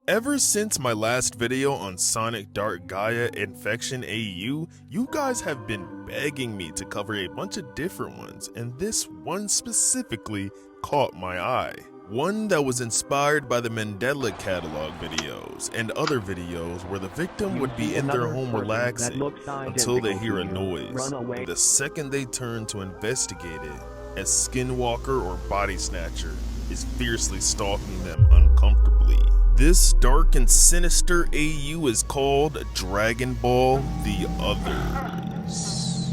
Ever since my last video on Sonic Dark Gaia Infection AU, you guys have been begging me to cover a bunch of different ones, and this one specifically caught my eye. One that was inspired by the Mandela catalog videos and other videos where the victim would be in their home relaxing until they hear a noise. And the second they turn to investigate it, a skinwalker or body snatcher is fiercely stalking them uncomfortably. This dark and sinister AU is called Dragon Ball The Others.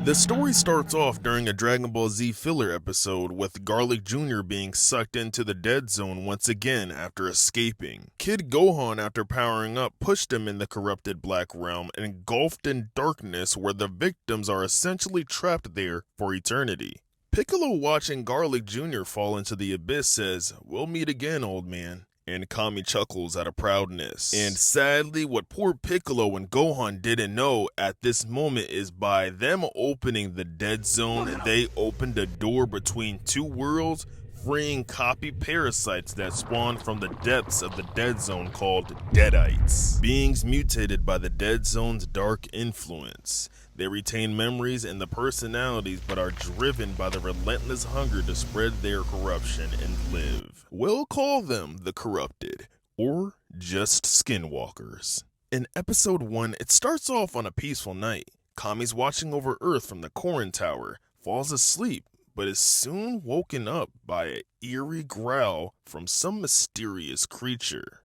The story starts off during a Dragon Ball Z filler episode with Garlic Jr. being sucked into the dead zone once again after escaping. Kid Gohan, after powering up, pushed him in the corrupted black realm and engulfed in darkness where the victims are essentially trapped there for eternity. Piccolo, watching Garlic Jr. fall into the abyss, says, "We'll meet again, old man." And Kami chuckles out of proudness. And sadly, what poor Piccolo and Gohan didn't know at this moment is by them opening the dead zone, they opened a door between two worlds, freeing copy parasites that spawned from the depths of the dead zone called Deadites. Beings mutated by the dead zone's dark influence. They retain memories and the personalities but are driven by the relentless hunger to spread their corruption and live. We'll call them the Corrupted, or just Skinwalkers. In episode 1, it starts off on a peaceful night. Kami's watching over Earth from the Korin Tower, falls asleep, but is soon woken up by an eerie growl from some mysterious creature.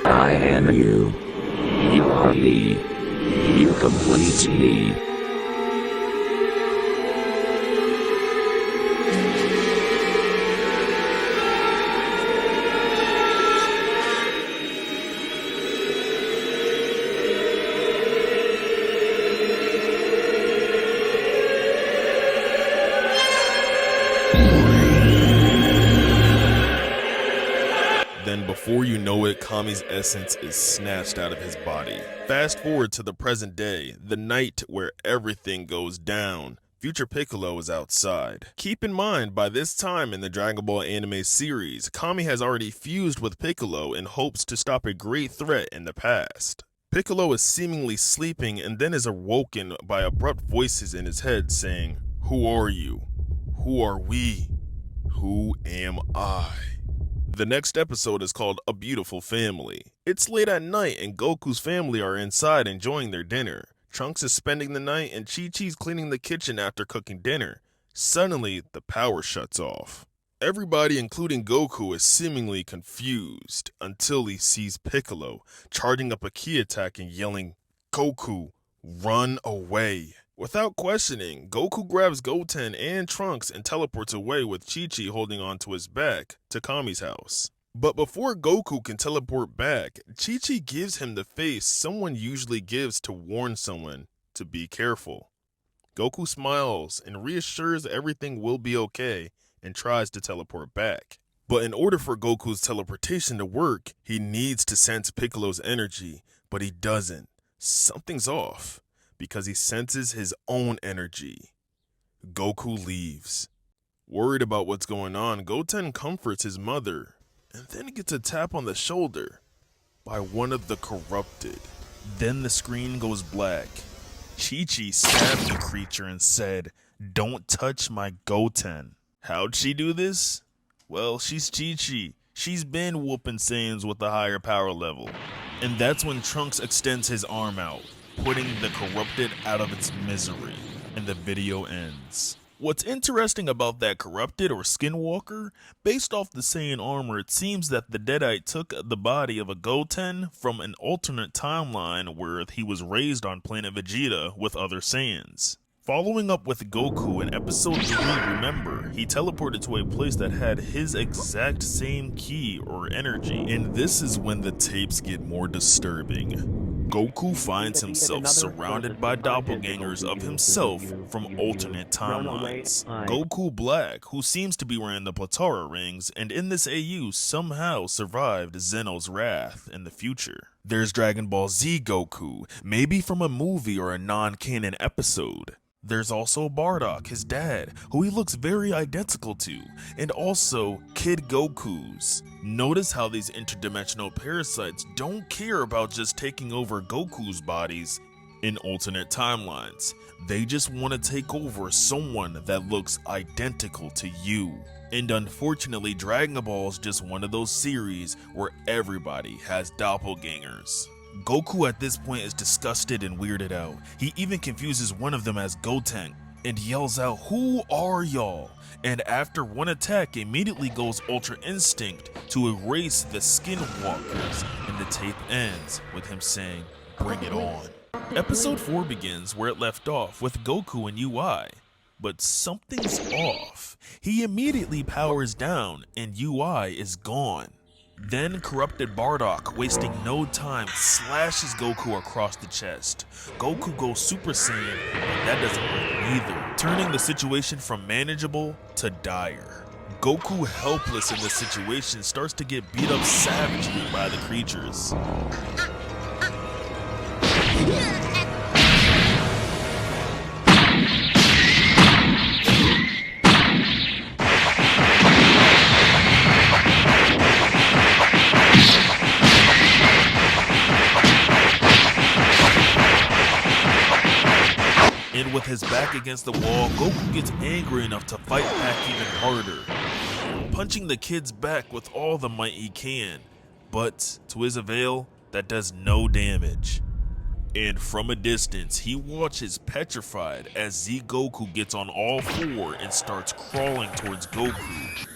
I am you. You are me. You complete me. Then before you know it, Kami's essence is snatched out of his body. Fast forward to the present day, the night where everything goes down. Future Piccolo is outside. Keep in mind, by this time in the Dragon Ball anime series, Kami has already fused with Piccolo in hopes to stop a great threat in the past. Piccolo is seemingly sleeping and then is awoken by abrupt voices in his head saying, "Who are you? Who are we? Who am I?" The next episode is called A Beautiful Family. It's late at night and Goku's family are inside enjoying their dinner. Trunks is spending the night and Chi-Chi's cleaning the kitchen after cooking dinner. Suddenly, the power shuts off. Everybody, including Goku, is seemingly confused until he sees Piccolo charging up a ki attack and yelling, "Goku, run away." Without questioning, Goku grabs Goten and Trunks and teleports away with Chi-Chi holding onto his back to Kami's house. But before Goku can teleport back, Chi-Chi gives him the face someone usually gives to warn someone to be careful. Goku smiles and reassures everything will be okay and tries to teleport back. But in order for Goku's teleportation to work, he needs to sense Piccolo's energy, but he doesn't. Something's off, because he senses his own energy. Goku leaves. Worried about what's going on, Goten comforts his mother, and then gets a tap on the shoulder by one of the Corrupted. Then the screen goes black. Chi-Chi stabbed the creature and said, "Don't touch my Goten." How'd she do this? Well, she's Chi-Chi. She's been whooping Saiyans with a higher power level. And that's when Trunks extends his arm out, putting the Corrupted out of its misery, and the video ends. What's interesting about that Corrupted or Skinwalker, based off the Saiyan armor, it seems that the Deadite took the body of a Goten from an alternate timeline where he was raised on planet Vegeta with other Saiyans. Following up with Goku in episode 3, remember, he teleported to a place that had his exact same ki or energy, and this is when the tapes get more disturbing. Goku finds himself surrounded by doppelgangers of himself from alternate timelines. Goku Black, who seems to be wearing the Platara rings, and in this AU somehow survived Zeno's wrath in the future. There's Dragon Ball Z Goku, maybe from a movie or a non-canon episode. There's also Bardock, his dad, who he looks very identical to, and also Kid Goku's. Notice how these interdimensional parasites don't care about just taking over Goku's bodies in alternate timelines. They just want to take over someone that looks identical to you. And unfortunately, Dragon Ball is just one of those series where everybody has doppelgangers. Goku at this point is disgusted and weirded out. He even confuses one of them as Gotenk and yells out, "Who are y'all?" And after one attack, immediately goes Ultra Instinct to erase the Skinwalkers, and the tape ends with him saying, "Bring it on." Episode 4 begins where it left off with Goku and UI. But something's off. He immediately powers down and UI is gone. Then corrupted Bardock, wasting no time, slashes Goku across the chest. Goku goes Super Saiyan, but that doesn't work either, turning the situation from manageable to dire. Goku, helpless in this situation, starts to get beat up savagely by the creatures. And with his back against the wall, Goku gets angry enough to fight back even harder, punching the kid's back with all the might he can, but to his avail, that does no damage. And from a distance, he watches petrified as Z Goku gets on all four and starts crawling towards Goku.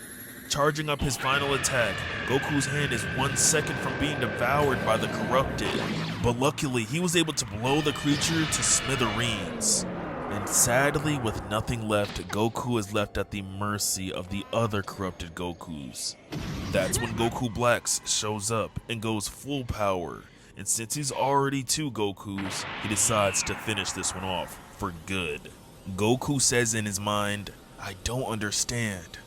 Charging up his final attack, Goku's hand is 1 second from being devoured by the corrupted, but luckily he was able to blow the creature to smithereens. And sadly, with nothing left, Goku is left at the mercy of the other corrupted Gokus. That's when Goku Blacks shows up and goes full power, and since he's already 2 Gokus, he decides to finish this one off for good. Goku says in his mind, "I don't understand,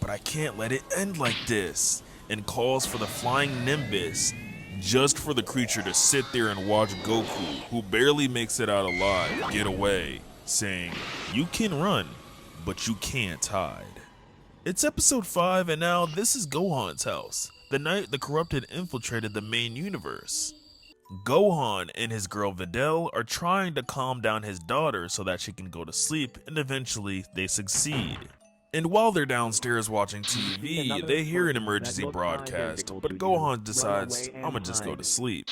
but I can't let it end like this," and calls for the flying Nimbus, just for the creature to sit there and watch Goku, who barely makes it out alive, get away, saying, "You can run, but you can't hide." It's episode 5, and now this is Gohan's house, the night the corrupted infiltrated the main universe. Gohan and his girl Videl are trying to calm down his daughter so that she can go to sleep, and eventually they succeed. And while they're downstairs watching TV, they hear an emergency broadcast, but Gohan decides, "I'ma just go to sleep."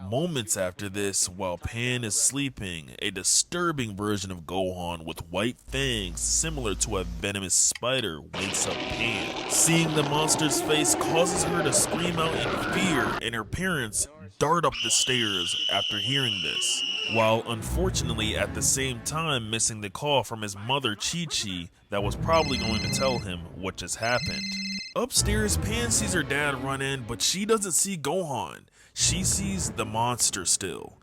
Moments after this, while Pan is sleeping, a disturbing version of Gohan with white fangs similar to a venomous spider wakes up Pan. Seeing the monster's face causes her to scream out in fear, and her parents dart up the stairs after hearing this, while unfortunately at the same time missing the call from his mother Chi-Chi that was probably going to tell him what just happened. Upstairs, Pan sees her dad run in, but she doesn't see Gohan. She sees the monster still.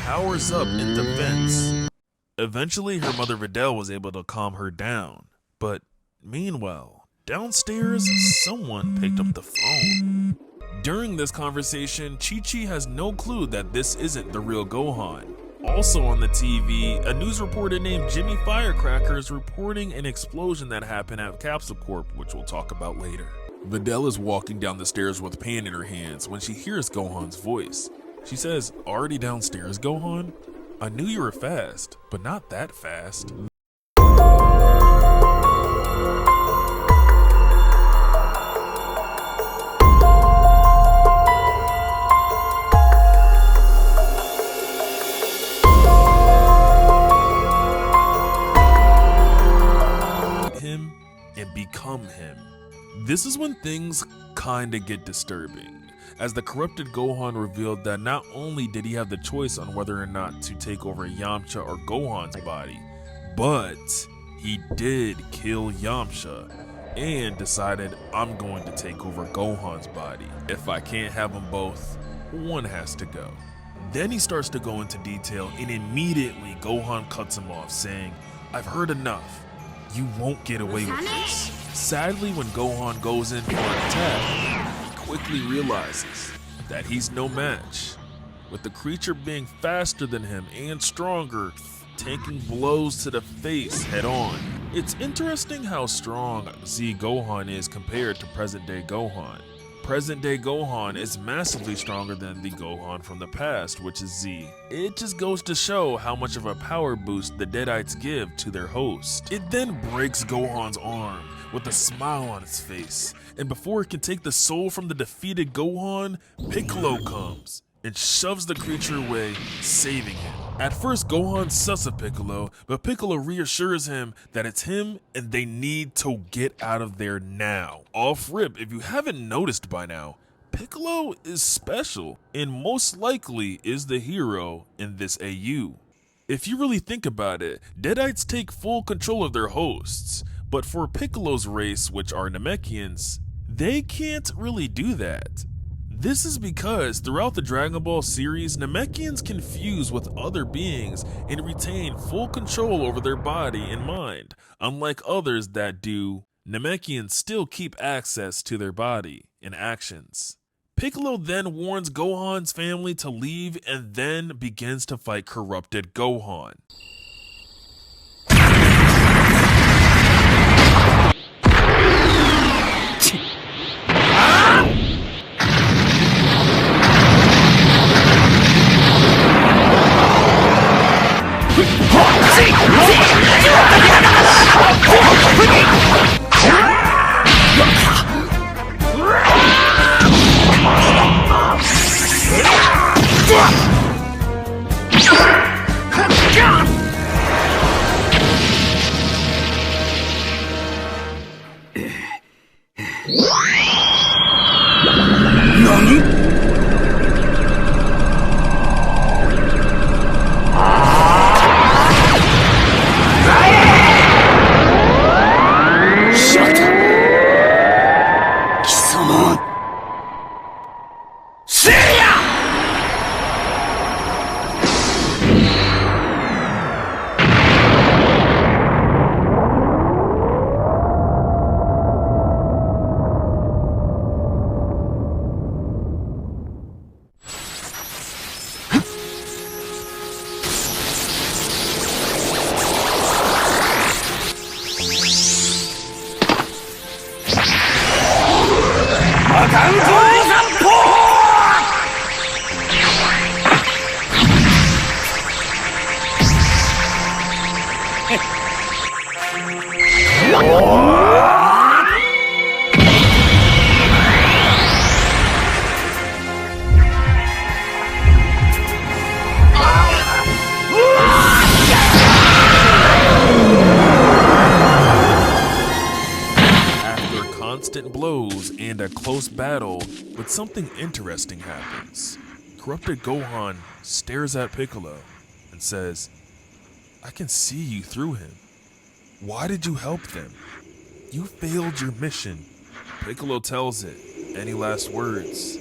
Powers up in defense. Eventually, her mother Videl was able to calm her down, but meanwhile, downstairs, someone picked up the phone. During this conversation, Chi-Chi has no clue that this isn't the real Gohan. Also on the TV, a news reporter named Jimmy Firecracker is reporting an explosion that happened at Capsule Corp, which we'll talk about later. Videl is walking down the stairs with Pan in her hands when she hears Gohan's voice. She says, "Already downstairs, Gohan? I knew you were fast, but not that fast." Him and become him. This is when things kinda get disturbing, as the corrupted Gohan revealed that not only did he have the choice on whether or not to take over Yamcha or Gohan's body, but he did kill Yamcha and decided, "I'm going to take over Gohan's body. If I can't have them both, one has to go." Then he starts to go into detail, and immediately Gohan cuts him off, saying, "I've heard enough. You won't get away with this." Sadly, when Gohan goes in for an attack, he quickly realizes that he's no match, with the creature being faster than him and stronger, taking blows to the face head on. It's interesting how strong Z Gohan is compared to present-day Gohan. Present-day Gohan is massively stronger than the Gohan from the past, which is Z. It just goes to show how much of a power boost the Deadites give to their host. It then breaks Gohan's arm with a smile on its face, and before it can take the soul from the defeated Gohan, Piccolo comes and shoves the creature away, saving him. At first, Gohan sus of Piccolo, but Piccolo reassures him that it's him and they need to get out of there now. Off rip, if you haven't noticed by now, Piccolo is special and most likely is the hero in this AU. If you really think about it, Deadites take full control of their hosts, but for Piccolo's race, which are Namekians, they can't really do that. This is because throughout the Dragon Ball series, Namekians can fuse with other beings and retain full control over their body and mind. Unlike others that do, Namekians still keep access to their body and actions. Piccolo then warns Gohan's family to leave and then begins to fight corrupted Gohan. Constant blows and a close battle, but something interesting happens. Corrupted Gohan stares at Piccolo and says, "I can see you through him. Why did you help them? You failed your mission." Piccolo tells it. Any last words?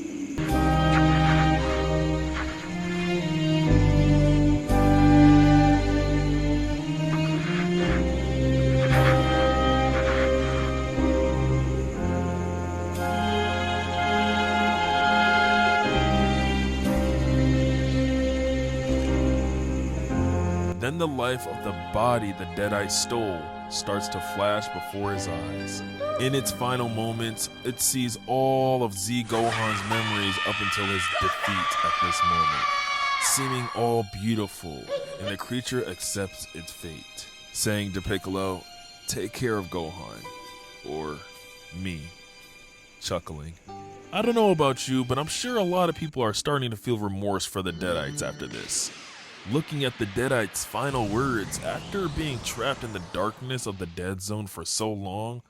Then the life of the body the Deadite stole starts to flash before his eyes. In its final moments, it sees all of Z Gohan's memories up until his defeat at this moment, seeming all beautiful, and the creature accepts its fate, saying to Piccolo, "Take care of Gohan, or me," chuckling. I don't know about you, but I'm sure a lot of people are starting to feel remorse for the Deadites after this. Looking at the Deadites' final words, after being trapped in the darkness of the Dead Zone for so long,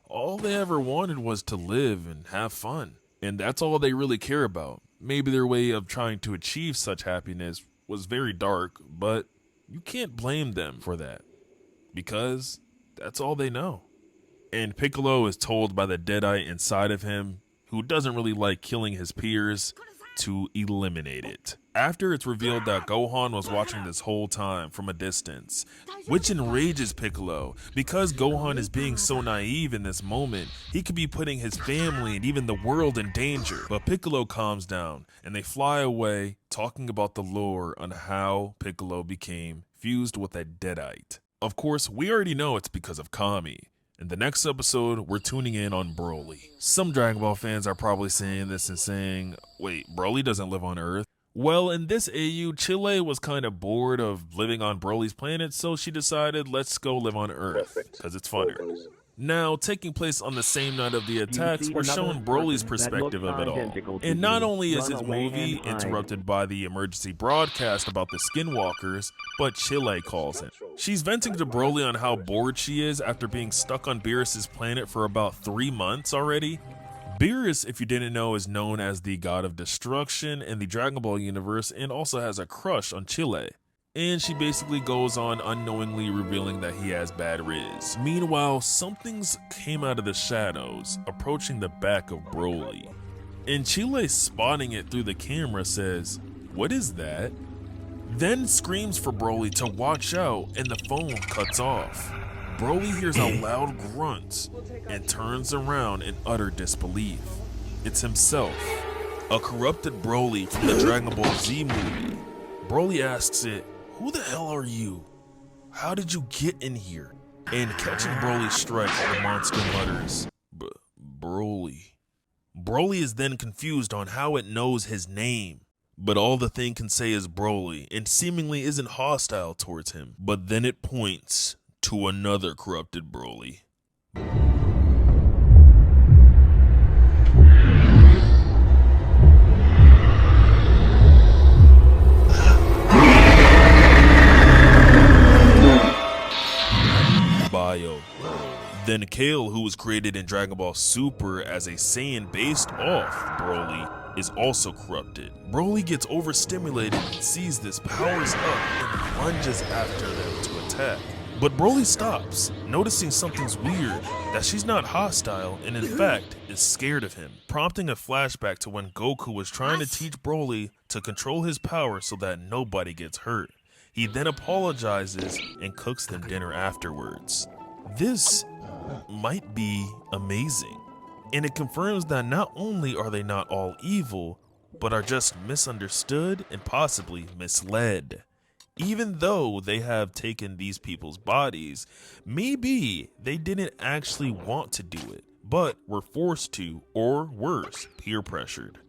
all they ever wanted was to live and have fun. And that's all they really care about. Maybe their way of trying to achieve such happiness was very dark, but you can't blame them for that, because that's all they know. And Piccolo is told by the Deadite inside of him, who doesn't really like killing his peers, to eliminate it. After it's revealed that Gohan was watching this whole time from a distance, which enrages Piccolo. Because Gohan is being so naive in this moment, he could be putting his family and even the world in danger. But Piccolo calms down and they fly away, talking about the lore on how Piccolo became fused with a Deadite. Of course, we already know it's because of Kami. In the next episode, we're tuning in on Broly. Some Dragon Ball fans are probably saying this and saying, wait, Broly doesn't live on Earth? Well, in this AU, Chile was kind of bored of living on Broly's planet, so she decided, let's go live on Earth, because it's funner. Now, taking place on the same night of the attacks, we're showing Broly's perspective of it all. And not only is his movie interrupted by the emergency broadcast about the Skinwalkers, but Chile calls him. She's venting to Broly on how bored she is after being stuck on Beerus's planet for about 3 months already. Beerus, if you didn't know, is known as the god of destruction in the Dragon Ball universe and also has a crush on Chile. And she basically goes on unknowingly revealing that he has bad riz. Meanwhile, something's came out of the shadows, approaching the back of Broly. And Chile, spotting it through the camera, says, "What is that?" Then screams for Broly to watch out, and the phone cuts off. Broly hears a loud grunt and turns around in utter disbelief. It's himself, a corrupted Broly from the Dragon Ball Z movie. Broly asks it, "Who the hell are you? How did you get in here?" And catching Broly's strike, the monster mutters, Broly. Broly is then confused on how it knows his name, but all the thing can say is Broly and seemingly isn't hostile towards him. But then it points to another corrupted Broly. Then Kale, who was created in Dragon Ball Super as a Saiyan based off Broly, is also corrupted. Broly gets overstimulated and sees this, powers up, and lunges after them to attack. But Broly stops, noticing something's weird, that she's not hostile and in fact is scared of him, prompting a flashback to when Goku was trying to teach Broly to control his power so that nobody gets hurt. He then apologizes and cooks them dinner afterwards. This might be amazing, and it confirms that not only are they not all evil, but are just misunderstood and possibly misled. Even though they have taken these people's bodies, maybe they didn't actually want to do it, but were forced to, or worse, peer pressured.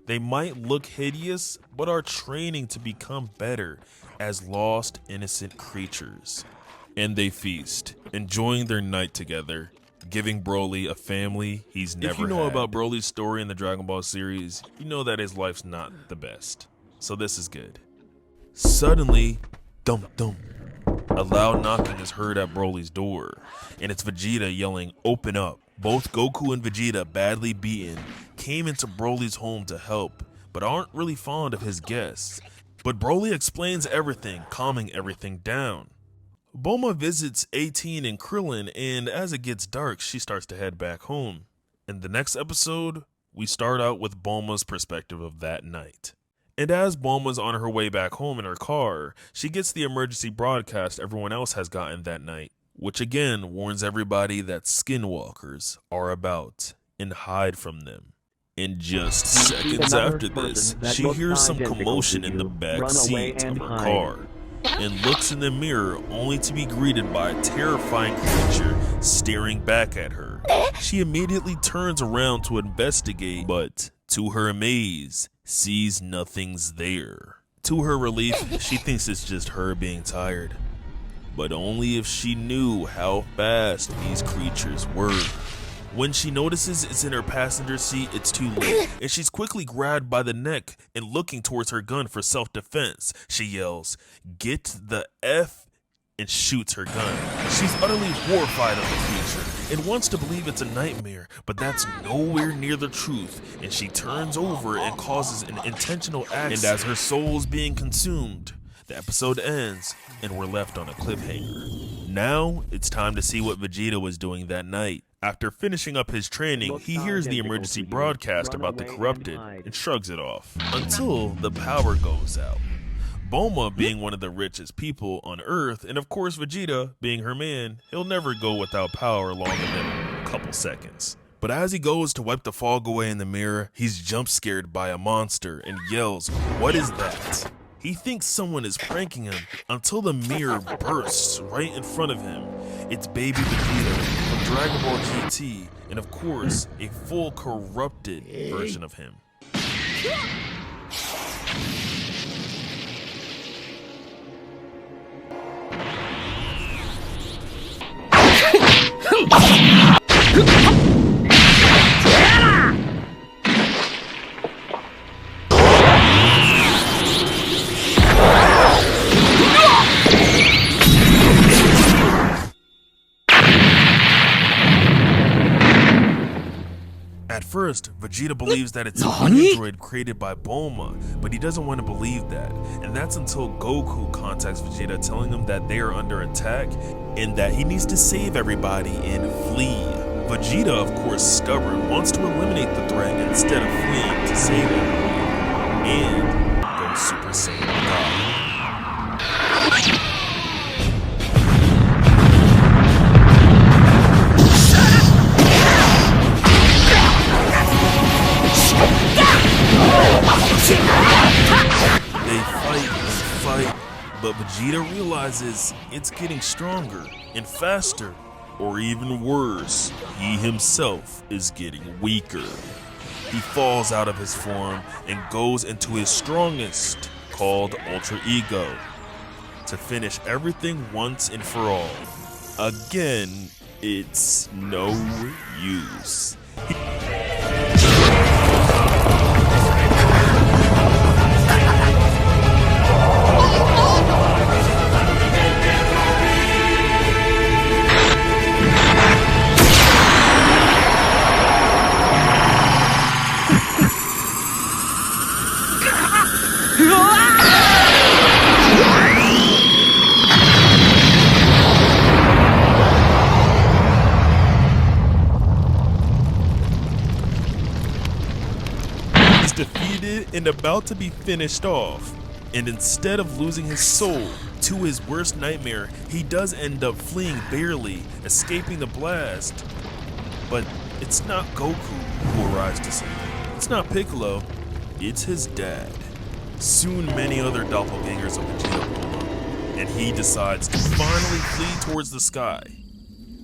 They might look hideous, but are training to become better as lost, innocent creatures. And they feast, enjoying their night together, giving Broly a family he's never had. If you know about Broly's story in the Dragon Ball series, you know that his life's not the best. So this is good. Suddenly, dum-dum, a loud knocking is heard at Broly's door, and it's Vegeta yelling, "Open up." Both Goku and Vegeta, badly beaten, came into Broly's home to help, but aren't really fond of his guests. But Broly explains everything, calming everything down. Bulma visits 18 and Krillin, and as it gets dark, she starts to head back home. In the next episode, we start out with Bulma's perspective of that night. And as Bulma's on her way back home in her car, she gets the emergency broadcast everyone else has gotten that night, which again warns everybody that skinwalkers are about and hide from them. And just seconds after this, she hears some commotion in the back seat of her car and looks in the mirror only to be greeted by a terrifying creature staring back at her. She immediately turns around to investigate, but to her amaze, sees nothing's there. To her relief, she thinks it's just her being tired, but only if she knew how fast these creatures were. When she notices it's in her passenger seat, it's too late, and she's quickly grabbed by the neck and looking towards her gun for self-defense. She yells, "Get the F," and shoots her gun. She's utterly horrified of the creature and wants to believe it's a nightmare, but that's nowhere near the truth, and she turns over and causes an intentional accident. And as her soul is being consumed, the episode ends and we're left on a cliffhanger. Now, it's time to see what Vegeta was doing that night. After finishing up his training, he hears the emergency broadcast about the corrupted and shrugs it off, until the power goes out. Bulma being one of the richest people on Earth, and of course Vegeta being her man, he'll never go without power longer than a couple seconds. But as he goes to wipe the fog away in the mirror, he's jump scared by a monster and yells, "What is that?" He thinks someone is pranking him until the mirror bursts right in front of him. It's baby Vegeta from Dragon Ball GT, and of course, a full corrupted version of him. At first, Vegeta believes that it's an android created by Bulma, but he doesn't want to believe that. And that's until Goku contacts Vegeta telling him that they are under attack and that he needs to save everybody and flee. Vegeta, of course stubborn, wants to eliminate the threat instead of fleeing to save everybody. And goes Super Saiyan God. They fight and fight, but Vegeta realizes it's getting stronger and faster, or even worse, he himself is getting weaker. He falls out of his form and goes into his strongest, called Ultra Ego, to finish everything once and for all. Again, it's no use. Defeated and about to be finished off, and instead of losing his soul to his worst nightmare, he does end up fleeing barely, escaping the blast. But it's not Goku who arrives to save him. It's not Piccolo, it's his dad. Soon many other doppelgangers of Vegeta pull up, and he decides to finally flee towards the sky.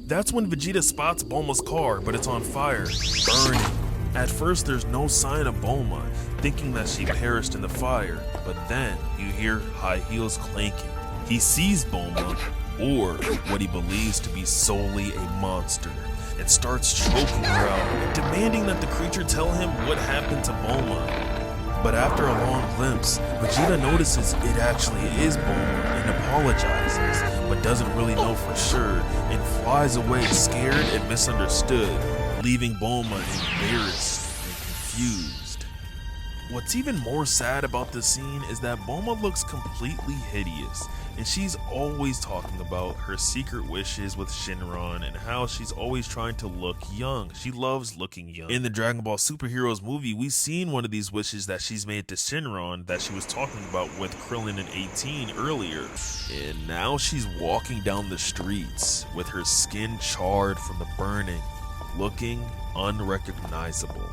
That's when Vegeta spots Bulma's car, but it's on fire, burning. At first, there's no sign of Bulma, thinking that she perished in the fire, but then you hear high heels clanking. He sees Bulma, or what he believes to be solely a monster, and starts choking her out, demanding that the creature tell him what happened to Bulma. But after a long glimpse, Vegeta notices it actually is Bulma and apologizes, but doesn't really know for sure, and flies away scared and misunderstood, leaving Bulma embarrassed and confused. What's even more sad about this scene is that Bulma looks completely hideous, and she's always talking about her secret wishes with Shenron and how she's always trying to look young. She loves looking young. In the Dragon Ball Superheroes movie, we've seen one of these wishes that she's made to Shenron that she was talking about with Krillin and 18 earlier. And now she's walking down the streets with her skin charred from the burning, looking unrecognizable.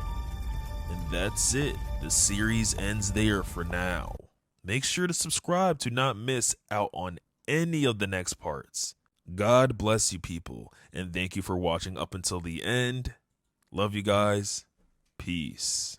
And that's it. The series ends there for now. Make sure to subscribe to not miss out on any of the next parts. God bless you people, and thank you for watching up until the end. Love you guys. Peace.